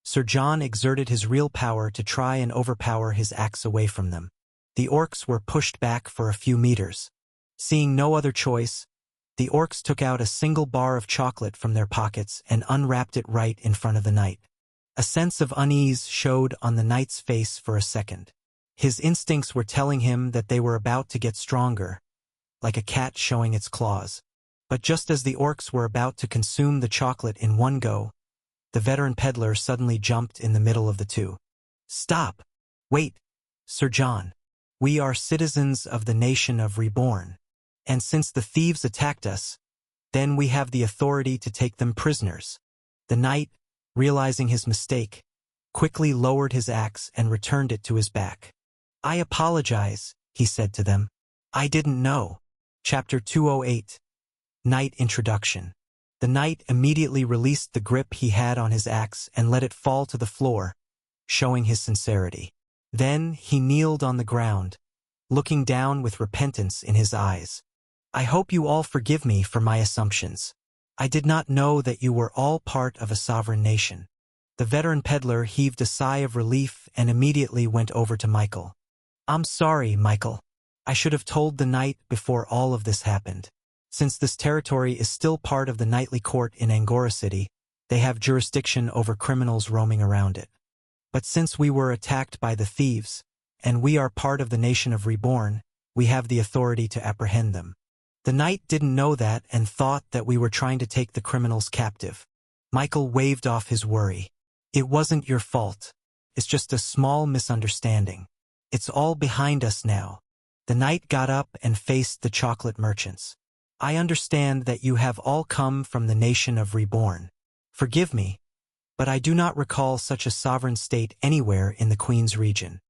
Sir John exerted his real power to try and overpower his axe away from them. The orcs were pushed back for a few meters. Seeing no other choice, the orcs took out a single bar of chocolate from their pockets and unwrapped it right in front of the knight. A sense of unease showed on the knight's face for a second. His instincts were telling him that they were about to get stronger, like a cat showing its claws. But just as the orcs were about to consume the chocolate in one go, the veteran peddler suddenly jumped in the middle of the two. "Stop! Wait, Sir John. We are citizens of the nation of Reborn, and since the thieves attacked us, then we have the authority to take them prisoners." The knight, realizing his mistake, quickly lowered his axe and returned it to his back. "I apologize," he said to them. "I didn't know." Chapter 208. Knight Introduction. The knight immediately released the grip he had on his axe and let it fall to the floor, showing his sincerity. Then he kneeled on the ground, looking down with repentance in his eyes. "I hope you all forgive me for my assumptions. I did not know that you were all part of a sovereign nation." The veteran peddler heaved a sigh of relief and immediately went over to Michael. "I'm sorry, Michael. I should have told the knight before all of this happened. Since this territory is still part of the knightly court in Angora City, they have jurisdiction over criminals roaming around it. But since we were attacked by the thieves, and we are part of the nation of Reborn, we have the authority to apprehend them." The knight didn't know that and thought that we were trying to take the criminals captive. Michael waved off his worry. "It wasn't your fault. It's just a small misunderstanding. It's all behind us now." The knight got up and faced the chocolate merchants. "I understand that you have all come from the nation of Reborn. Forgive me, but I do not recall such a sovereign state anywhere in the Queen's region."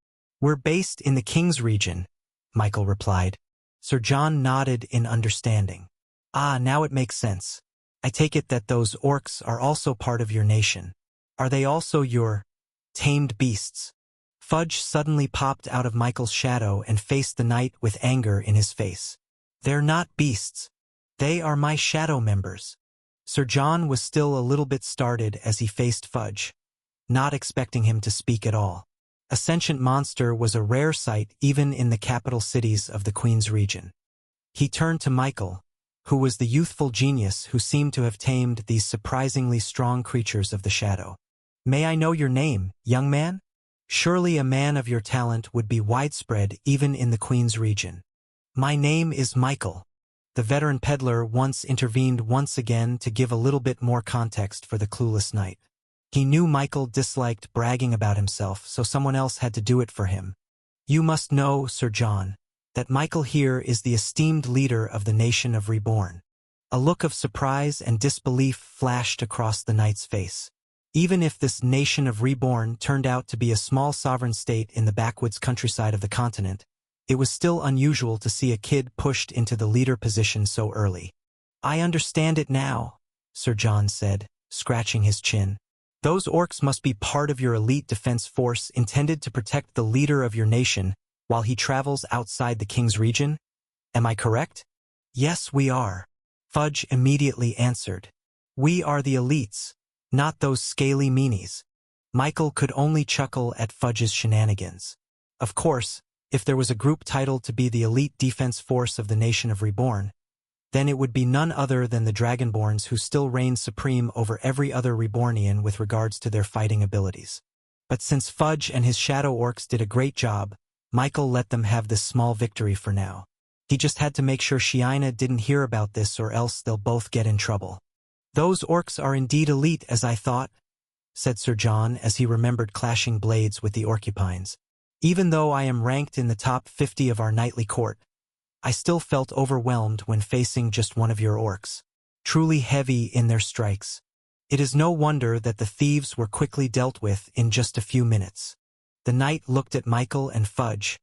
"We're based in the King's region," Michael replied. Sir John nodded in understanding. "Ah, now it makes sense. I take it that those orcs are also part of your nation. Are they also your tamed beasts?" Fudge suddenly popped out of Michael's shadow and faced the knight with anger in his face. "They're not beasts. They are my shadow members." Sir John was still a little bit startled as he faced Fudge, not expecting him to speak at all. A sentient monster was a rare sight even in the capital cities of the Queen's region. He turned to Michael, who was the youthful genius who seemed to have tamed these surprisingly strong creatures of the shadow. "May I know your name, young man? Surely a man of your talent would be widespread even in the Queen's region." "My name is Michael," The veteran peddler once intervened once again to give a little bit more context for the clueless knight. He knew Michael disliked bragging about himself, so someone else had to do it for him. You must know, Sir John, that Michael here is the esteemed leader of the nation of Reborn. A look of surprise and disbelief flashed across the knight's face. Even if this nation of Reborn turned out to be a small sovereign state in the backwoods countryside of the continent, it was still unusual to see a kid pushed into the leader position so early. I understand it now, Sir John said, scratching his chin. Those orcs must be part of your elite defense force intended to protect the leader of your nation while he travels outside the king's region? Am I correct? Yes, we are. Fudge immediately answered. We are the elites, not those scaly meanies. Michael could only chuckle at Fudge's shenanigans. Of course, if there was a group titled to be the elite defense force of the nation of Reborn, then it would be none other than the Dragonborns who still reign supreme over every other Rebornian with regards to their fighting abilities. But since Fudge and his shadow orcs did a great job, Michael let them have this small victory for now. He just had to make sure Shiina didn't hear about this or else they'll both get in trouble. Those orcs are indeed elite as I thought, said Sir John as he remembered clashing blades with the Orcupines. Even though I am ranked in the top 50 of our knightly court, I still felt overwhelmed when facing just one of your orcs, truly heavy in their strikes. It is no wonder that the thieves were quickly dealt with in just a few minutes. The knight looked at Michael and Fudge,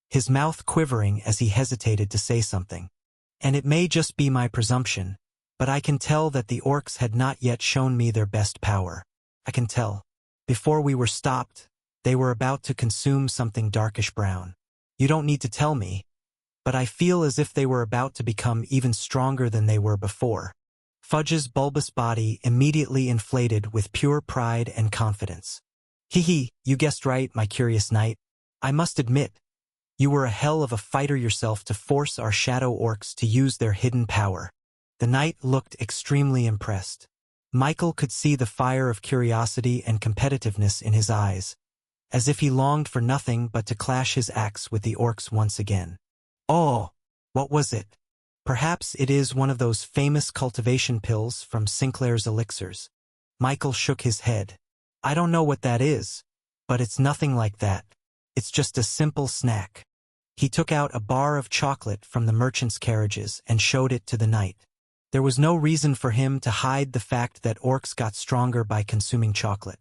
his mouth quivering as he hesitated to say something. And it may just be my presumption, but I can tell that the orcs had not yet shown me their best power. I can tell. Before we were stopped, they were about to consume something darkish brown. You don't need to tell me, but I feel as if they were about to become even stronger than they were before. Fudge's bulbous body immediately inflated with pure pride and confidence. Hee, you guessed right, my curious knight. I must admit, you were a hell of a fighter yourself to force our shadow orcs to use their hidden power. The knight looked extremely impressed. Michael could see the fire of curiosity and competitiveness in his eyes, as if he longed for nothing but to clash his axe with the orcs once again. Oh, what was it? Perhaps it is one of those famous cultivation pills from Sinclair's elixirs. Michael shook his head. I don't know what that is, but it's nothing like that. It's just a simple snack. He took out a bar of chocolate from the merchant's carriages and showed it to the knight. There was no reason for him to hide the fact that orcs got stronger by consuming chocolate.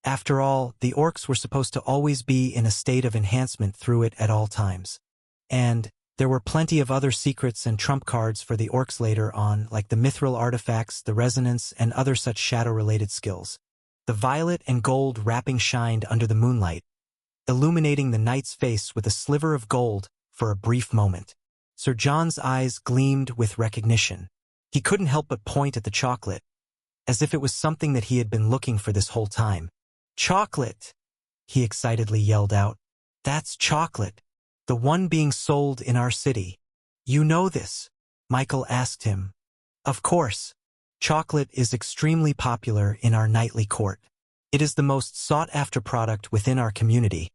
After all, the orcs were supposed to always be in a state of enhancement through it at all times. And there were plenty of other secrets and trump cards for the orcs later on, like the mithril artifacts, the resonance, and other such shadow-related skills. The violet and gold wrapping shined under the moonlight, illuminating the knight's face with a sliver of gold for a brief moment. Sir John's eyes gleamed with recognition. He couldn't help but point at the chocolate, as if it was something that he had been looking for this whole time. Chocolate! He excitedly yelled out. That's chocolate! The one being sold in our city. You know this? Michael asked him. Of course. Chocolate is extremely popular in our knightly court. It is the most sought-after product within our community,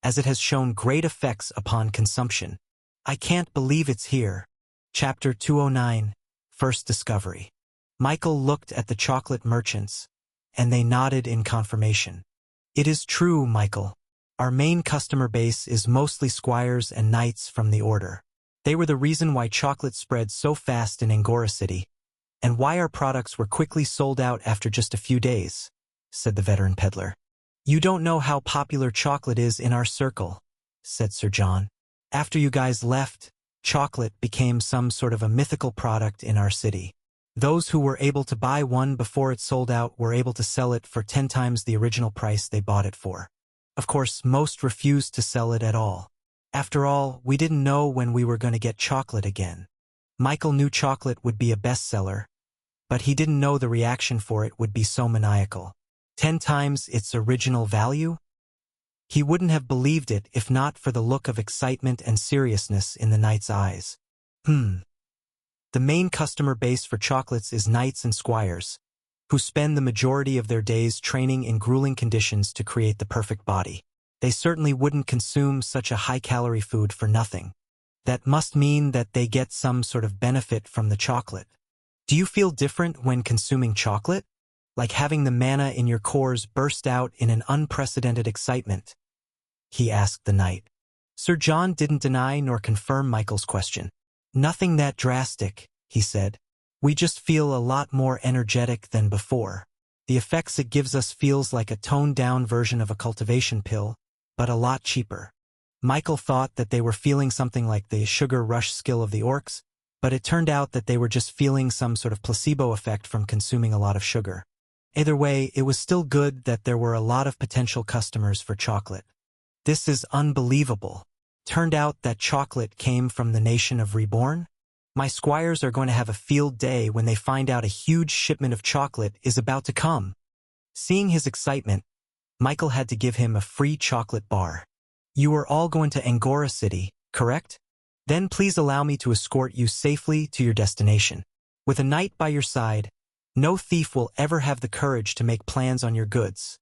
as it has shown great effects upon consumption. I can't believe it's here. Chapter 209, First Discovery. Michael looked at the chocolate merchants, and they nodded in confirmation. It is true, Michael. Our main customer base is mostly squires and knights from the order. They were the reason why chocolate spread so fast in Angora City, and why our products were quickly sold out after just a few days, said the veteran peddler. You don't know how popular chocolate is in our circle, said Sir John. After you guys left, chocolate became some sort of a mythical product in our city. Those who were able to buy one before it sold out were able to sell it for 10 times the original price they bought it for. Of course, most refused to sell it at all. After all, we didn't know when we were going to get chocolate again. Michael knew chocolate would be a bestseller, but he didn't know the reaction for it would be so maniacal. 10 times its original value? He wouldn't have believed it if not for the look of excitement and seriousness in the knight's eyes. The main customer base for chocolates is knights and squires, who spend the majority of their days training in grueling conditions to create the perfect body. They certainly wouldn't consume such a high-calorie food for nothing. That must mean that they get some sort of benefit from the chocolate. Do you feel different when consuming chocolate? Like having the mana in your cores burst out in an unprecedented excitement? He asked the knight. Sir John didn't deny nor confirm Michael's question. Nothing that drastic, he said. We just feel a lot more energetic than before. The effects it gives us feels like a toned-down version of a cultivation pill, but a lot cheaper. Michael thought that they were feeling something like the sugar rush skill of the orcs, but it turned out that they were just feeling some sort of placebo effect from consuming a lot of sugar. Either way, it was still good that there were a lot of potential customers for chocolate. This is unbelievable. Turned out that chocolate came from the nation of Reborn? My squires are going to have a field day when they find out a huge shipment of chocolate is about to come. Seeing his excitement, Michael had to give him a free chocolate bar. You are all going to Angora City, correct? Then please allow me to escort you safely to your destination. With a knight by your side, no thief will ever have the courage to make plans on your goods,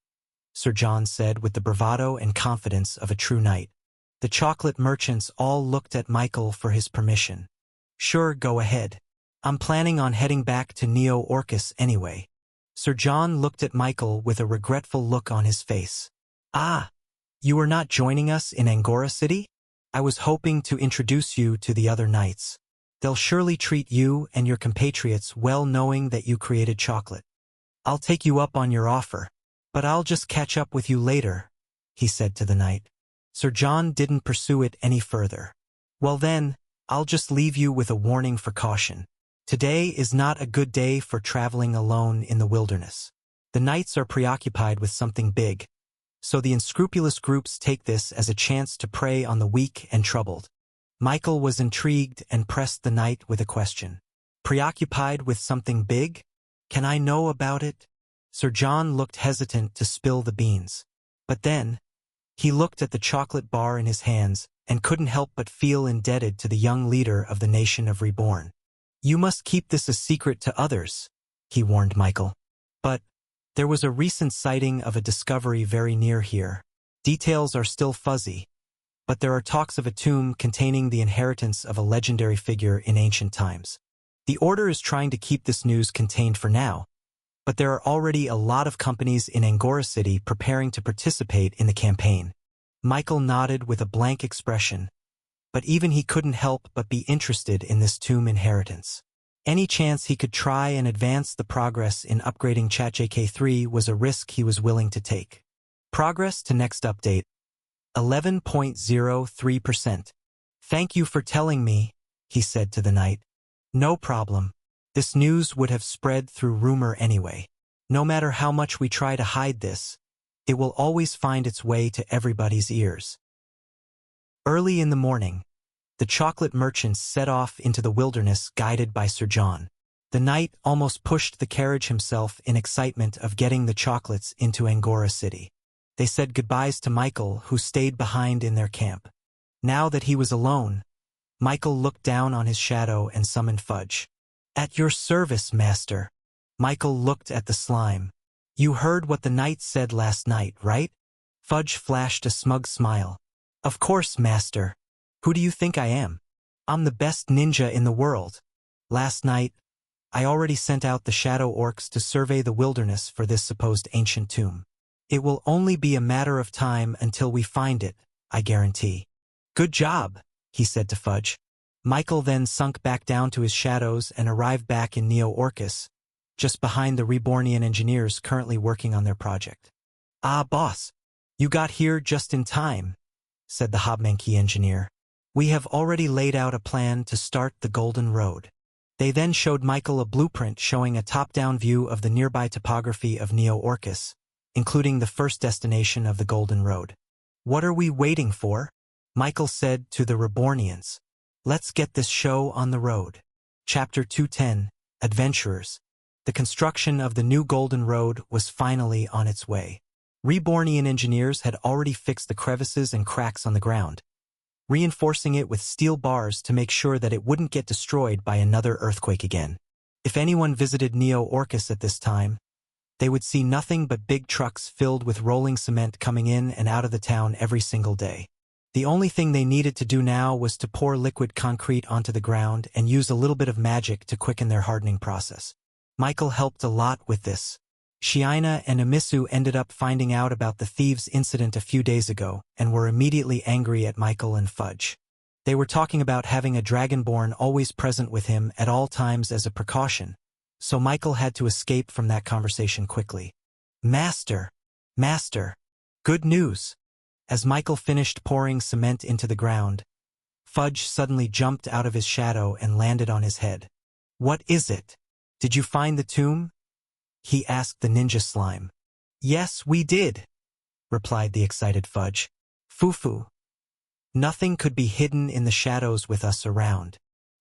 Sir John said with the bravado and confidence of a true knight. The chocolate merchants all looked at Michael for his permission. Sure, go ahead. I'm planning on heading back to Neo Orcus anyway. Sir John looked at Michael with a regretful look on his face. Ah, you are not joining us in Angora City? I was hoping to introduce you to the other knights. They'll surely treat you and your compatriots well knowing that you created chocolate. I'll take you up on your offer, but I'll just catch up with you later, he said to the knight. Sir John didn't pursue it any further. Well then, I'll just leave you with a warning for caution. Today is not a good day for traveling alone in the wilderness. The knights are preoccupied with something big, so the unscrupulous groups take this as a chance to prey on the weak and troubled. Michael was intrigued and pressed the knight with a question. Preoccupied with something big? Can I know about it? Sir John looked hesitant to spill the beans. But then, he looked at the chocolate bar in his hands and couldn't help but feel indebted to the young leader of the nation of Reborn. You must keep this a secret to others, he warned Michael. But there was a recent sighting of a discovery very near here. Details are still fuzzy, but there are talks of a tomb containing the inheritance of a legendary figure in ancient times. The Order is trying to keep this news contained for now, but there are already a lot of companies in Angora City preparing to participate in the campaign. Michael nodded with a blank expression, but even he couldn't help but be interested in this tomb inheritance. Any chance he could try and advance the progress in upgrading ChatJK3 was a risk he was willing to take. Progress to next update, 11.03%. Thank you for telling me, he said to the knight. No problem. This news would have spread through rumor anyway. No matter how much we try to hide this, it will always find its way to everybody's ears. Early in the morning, the chocolate merchants set off into the wilderness guided by Sir John. The knight almost pushed the carriage himself in excitement of getting the chocolates into Angora City. They said goodbyes to Michael, who stayed behind in their camp. Now that he was alone, Michael looked down on his shadow and summoned Fudge. At your service, master. Michael looked at the slime. You heard what the knight said last night, right? Fudge flashed a smug smile. Of course, master. Who do you think I am? I'm the best ninja in the world. Last night, I already sent out the shadow orcs to survey the wilderness for this supposed ancient tomb. It will only be a matter of time until we find it, I guarantee. Good job, he said to Fudge. Michael then sunk back down to his shadows and arrived back in Neo Orcus, just behind the Rebornian engineers currently working on their project. Ah, boss, you got here just in time, said the Hobmanki engineer. We have already laid out a plan to start the Golden Road. They then showed Michael a blueprint showing a top-down view of the nearby topography of Neo Orcus, including the first destination of the Golden Road. What are we waiting for? Michael said to the Rebornians. Let's get this show on the road. Chapter 210, Adventurers. The construction of the new Golden Road was finally on its way. Rebornian engineers had already fixed the crevices and cracks on the ground, reinforcing it with steel bars to make sure that it wouldn't get destroyed by another earthquake again. If anyone visited Neo Orcus at this time, they would see nothing but big trucks filled with rolling cement coming in and out of the town every single day. The only thing they needed to do now was to pour liquid concrete onto the ground and use a little bit of magic to quicken their hardening process. Michael helped a lot with this. Shiina and Amisu ended up finding out about the thieves' incident a few days ago and were immediately angry at Michael and Fudge. They were talking about having a dragonborn always present with him at all times as a precaution, so Michael had to escape from that conversation quickly. Master! Master! Good news! As Michael finished pouring cement into the ground, Fudge suddenly jumped out of his shadow and landed on his head. What is it? Did you find the tomb? He asked the ninja slime. Yes, we did, replied the excited Fudge. Fufu. Nothing could be hidden in the shadows with us around.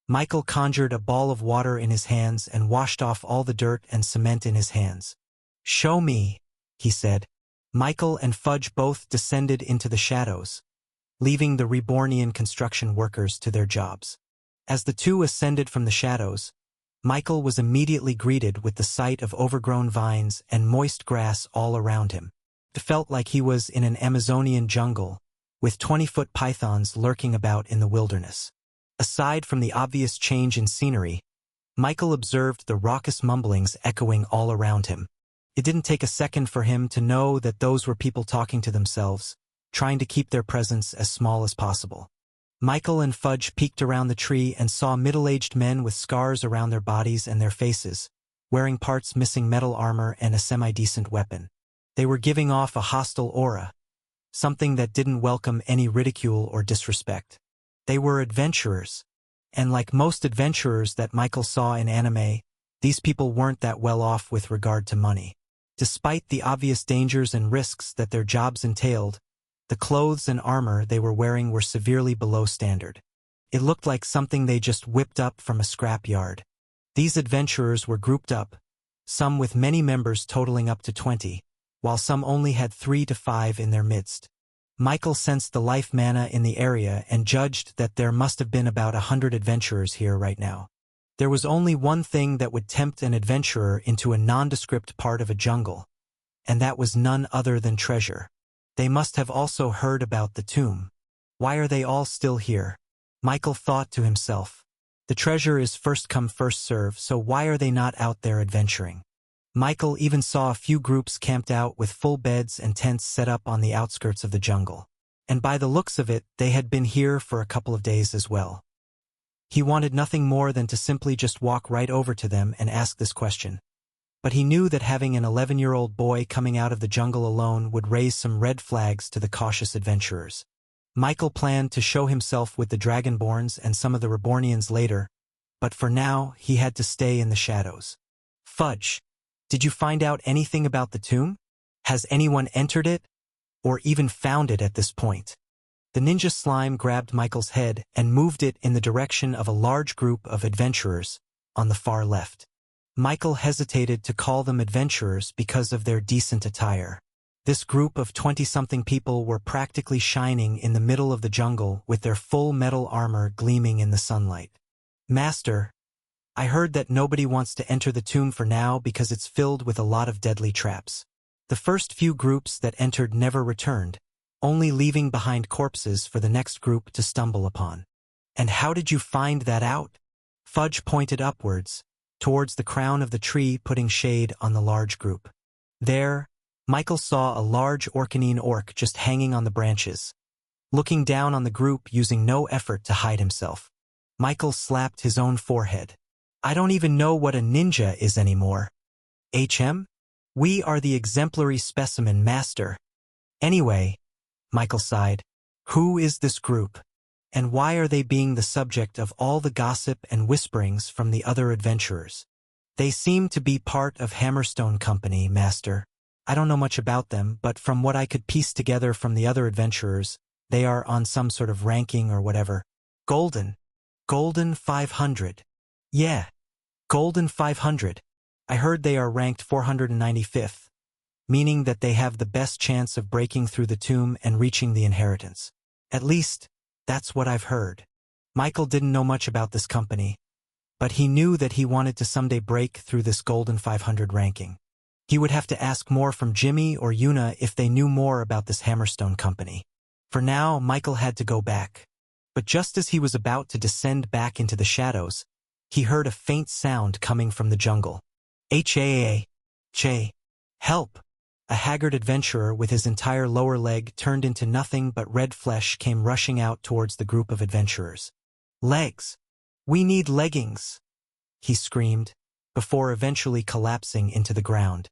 Michael conjured a ball of water in his hands and washed off all the dirt and cement in his hands. Show me, he said. Michael and Fudge both descended into the shadows, leaving the Rebornian construction workers to their jobs. As the two ascended from the shadows, Michael was immediately greeted with the sight of overgrown vines and moist grass all around him. It felt like he was in an Amazonian jungle, with 20-foot pythons lurking about in the wilderness. Aside from the obvious change in scenery, Michael observed the raucous mumblings echoing all around him. It didn't take a second for him to know that those were people talking to themselves, trying to keep their presence as small as possible. Michael and Fudge peeked around the tree and saw middle-aged men with scars around their bodies and their faces, wearing parts missing metal armor and a semi-decent weapon. They were giving off a hostile aura, something that didn't welcome any ridicule or disrespect. They were adventurers, and like most adventurers that Michael saw in anime, these people weren't that well off with regard to money. Despite the obvious dangers and risks that their jobs entailed, the clothes and armor they were wearing were severely below standard. It looked like something they just whipped up from a scrap yard. These adventurers were grouped up, some with many members totaling up to 20, while some only had 3 to 5 in their midst. Michael sensed the life mana in the area and judged that there must have been about 100 adventurers here right now. There was only one thing that would tempt an adventurer into a nondescript part of a jungle, and that was none other than treasure. They must have also heard about the tomb. Why are they all still here? Michael thought to himself. The treasure is first come first serve, so why are they not out there adventuring? Michael even saw a few groups camped out with full beds and tents set up on the outskirts of the jungle. And by the looks of it, they had been here for a couple of days as well. He wanted nothing more than to simply just walk right over to them and ask this question. But he knew that having an 11-year-old boy coming out of the jungle alone would raise some red flags to the cautious adventurers. Michael planned to show himself with the Dragonborns and some of the Rebornians later, but for now he had to stay in the shadows. Fudge, did you find out anything about the tomb? Has anyone entered it? Or even found it at this point? The ninja slime grabbed Michael's head and moved it in the direction of a large group of adventurers on the far left. Michael hesitated to call them adventurers because of their decent attire. This group of 20-something people were practically shining in the middle of the jungle with their full metal armor gleaming in the sunlight. Master, I heard that nobody wants to enter the tomb for now because it's filled with a lot of deadly traps. The first few groups that entered never returned, only leaving behind corpses for the next group to stumble upon. And how did you find that out? Fudge pointed upwards, towards the crown of the tree, putting shade on the large group. There, Michael saw a large Orcanine orc just hanging on the branches, looking down on the group using no effort to hide himself. Michael slapped his own forehead. I don't even know what a ninja is anymore. We are the exemplary specimen, master. Anyway, Michael sighed, who is this group? And why are they being the subject of all the gossip and whisperings from the other adventurers? They seem to be part of Hammerstone Company, master. I don't know much about them, but from what I could piece together from the other adventurers, they are on some sort of ranking or whatever. Golden 500. Yeah, Golden 500. I heard they are ranked 495th, meaning that they have the best chance of breaking through the tomb and reaching the inheritance. At least, that's what I've heard. Michael didn't know much about this company, but he knew that he wanted to someday break through this Golden 500 ranking. He would have to ask more from Jimmy or Yuna if they knew more about this Hammerstone Company. For now, Michael had to go back. But just as he was about to descend back into the shadows, he heard a faint sound coming from the jungle. H-A-A-Ch. Help! A haggard adventurer with his entire lower leg turned into nothing but red flesh came rushing out towards the group of adventurers. Legs! We need leggings! He screamed, before eventually collapsing into the ground.